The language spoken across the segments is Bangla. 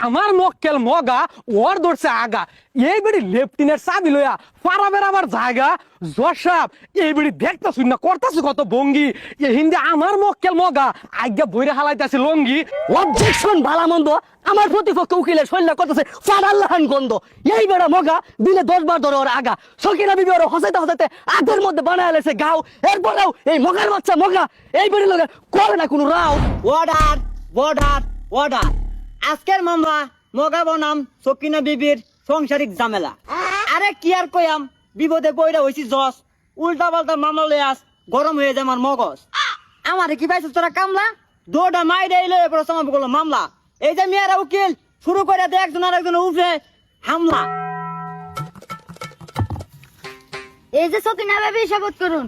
আমার মক্কেল মগা ওর ধরছে আগা এই বেড়ি লেফটিনের চাবি লইয়া পারা বেড়াবার জায়গা জসাব এই বেড়ি দেখতাছুন না করতাছু কত ভঙ্গি এ হিন্দে আমার মক্কেল মগা আজ্ঞা বইরে হালাইতাছে লঙ্গি। অবজেকশন ভালা মন্দ আমার প্রতিপক্ষ উকিলের শৈল্য করতেছে ফারাল্লাহান গন্ধ এই বেড়া মগা দিনে 10 বার ধরে ওর আগা সকিনা বিবি ওর হসাইতে হসাইতে আগের মধ্যে বানায় আলেছে গাও এরপরেও এই মগার বাচ্চা মগা এই বেড়ি লোকের করে না কোনো রাও। অর্ডার অর্ডার অর্ডার আজকের মামলা মগা বনাম সকিনা বিবির সংসারিক ঝামেলা। আরে কি আর কইয়াম বিপদে পয়রা হইছি জস উল্টা পাল্টা মামলা লই আস গরম হয়ে যায় আমার মগজ। আমারে কি পাইছিস তোরা কামলা দৌড়া মাইরে এলো এরপর সমাপ্ত করলো মামলা। এই যে মেয়েরা উকিল শুরু করে দেয় একজন আর একজন উঠে হামলা। এই যে সকিনা ভাবি শপথ করুন।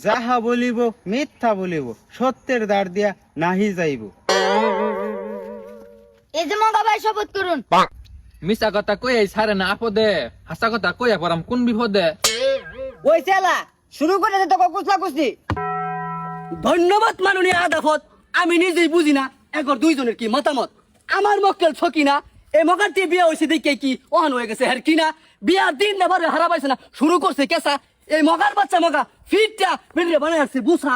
যাহা বলিব মিথ্যা বলিব সত্যের দ্বার দিয়া নাহি যাইব। এই যে মগা ভাই শপথ করুন। মিছা কথা কই ছাড়ে না আপদে হাসা কথা কইয়া পড়াম কোন বিপদে। ওই চেলা শুরু করে দে তোকে কুচলা কুচলি। ধন্যবাদ মাননীয় আদালত, আমি নিজেই বুঝি না একর দুইজনের কি মতামত। আমার মক্কেল ছকিনা এই মগার দিয়ে বিয়ে হয়েছে দেখে কি অহন হয়ে গেছে হ্যাঁ কিনা বিয়ার দিন নেবার হারা পাইছে না শুরু করছে কেসা এই মগার বাচ্চা মগা ফিটটা বেরিয়ে বানায় আসছে বুঝা।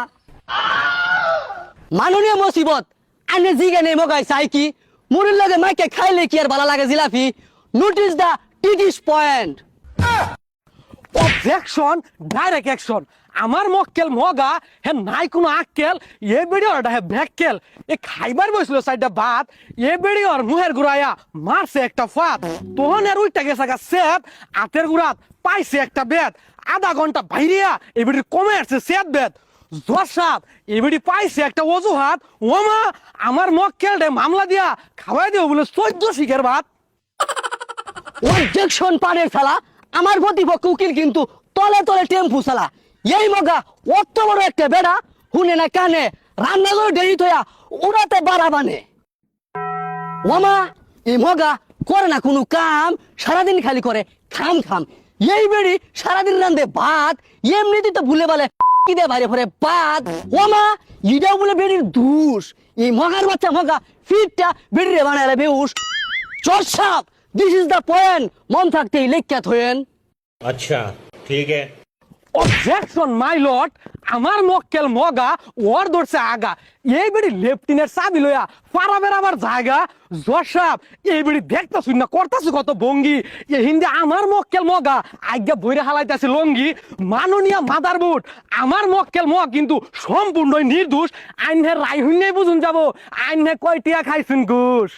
মাননীয় মুসিবত আনে জিগে নেই মগাই চাই কি মুড়ির লগে মাইকে খাইলে কি আর ভালো লাগে জিলাপি। নোটিস দা টিটিস পয়েন্ট। অবজেকশন ডাইরেক্ট অ্যাকশন আমার মক্কেল মগা হে নাই কোনো আক্কেল এ বেড়ি ওরটা হে ব্যাককেল এ খাইবার বসলো সাইডটা ভাত এ বেড়ি ওর মুহের গুড়াইয়া মারছে একটা ফাত তখন এর উইটা গেছে গা সেত হাতের গুড়াত পাইছে একটা বেত আধা ঘন্টা বাইরিয়া এ বেড়ির কমে আসছে সেত বেত জসাব এ বেড়ি পাইছে একটা অজুহাত ওমা আমার মক্কেল রে মামলা দিয়া খাওয়াই দিও বলে 14 শিখের ভাত। অবজেকশন পানের ফেলা আমার প্রতিপক্ষ উকিল কিন্তু তলে তলে টেম্পু চালা এই মগা অত বড় একটা বেড়া হুনে না কানে রান্না করে দেরি থয়া উড়াতে বাড়া বানে। ওমা এই মগা করে না কোনো কাম সারাদিন খালি করে খাম খাম এই বেড়ি সারাদিন রান্ধে ভাত এমনিতে তো ভুলে বলে কি দে বাইরে পরে ভাত। ওমা ইটাও বলে বেড়ির দুষ এই মগার বাচ্চা মগা ফিটটা বেড়িরে বানায় বেউস। চর্ষাপ দিস ইজ দ্য পয়েন্ট মন থাকতেই লেখ্যাত হয়েন। अच्छा ठीक है। অবজেকশন মাই লর্ড আমার মক্কেল মগা ওর ধরছে আগা এই বেড়ি লেফটিনের চাবি লইয়া পারা বেড়াবার জায়গা জসাব এই বেড়ি দেখতাছুন না করতাছু কত ভঙ্গি এ হিন্দে আমার মক্কেল মগা আজ্ঞা বইরে হালাইতাছে লঙ্গি। মাননীয় মাদারবোর্ড আমার মক্কেল মগ কিন্তু সম্পূর্ণই নির্দোষ আইনের রায় হইনে বুঝুন যাব আইনে কয়টিয়া খাইছেন ঘুষ।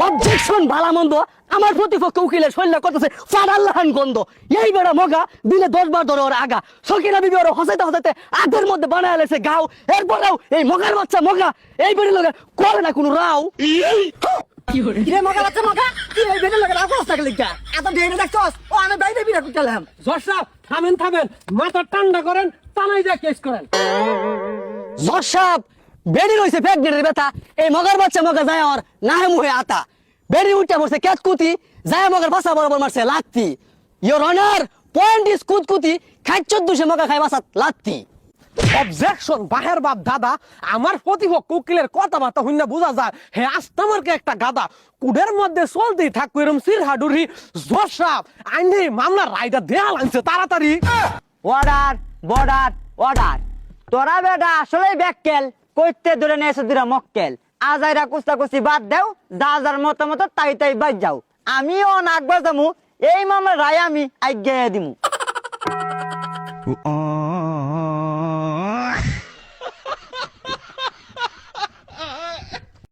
অবজেকশন ভালা মন্দ আমার প্রতিপক্ষ উকিলের শৈল্য করতেছে ফারাল্লাহান গন্ধ এই বেড়া মগা দিনে 10 বার ধরে ওর আগা সকিনা বিবি ওর হসাইতে হসাইতে আগের মধ্যে বানায় আলেছে গাও এরপরেও এই মগার বাচ্চা মগা এই বেড়ি লোকের করে না কোনো রাও। কিরে মগা বাচ্চা মগা কি এই বেটা লাগে রাখো থাকলে লিখা এত দেরি দেখছস ও আমি বাইরে বিরা করতেলাম। জসাব থামেন থামেন মাথা ঠান্ডা করেন টানাই যা কেস করেন। জসাব বেড়ি রয়েছে প্রেগনেন্টের ব্যথা এই মগার বাচ্চা মগা যায় ওর নাহে মুহে আতা বেড়ি উঠে পড়ছে কেতকুতি যায় মগার বাসা বরাবর মারছে লাত্তি। ইওর অনার পয়েন্ট ইজ কুতকুতি খাই 14 মগা খাই বাসাত লাত্তি। অবজেকশন বাহের বাপ দাদা আমার প্রতিপক্ষ উকিলের কথাবার্তা হইনা বোঝা যায় হে আস্তামারকে একটা গাদা কুডের মধ্যে চলতেই থাকবো এরম সিরহাডুরি জসাব আইনে মামলা রায়টা দেয়া লাগছে তাড়াতাড়ি। অর্ডার বর্ডার অর্ডার তোরা বেটা আসলে ব্যাককেল কইতে ধরে নেছে দুরা মক্কেল আজাইরা কুস্তা কুস্তি বাদ দেও যা যার মতামত তাই তাই বাদ যাও আমিও নাকবা যামু এই মামলার রায় আমি আজ্ঞা দিমু।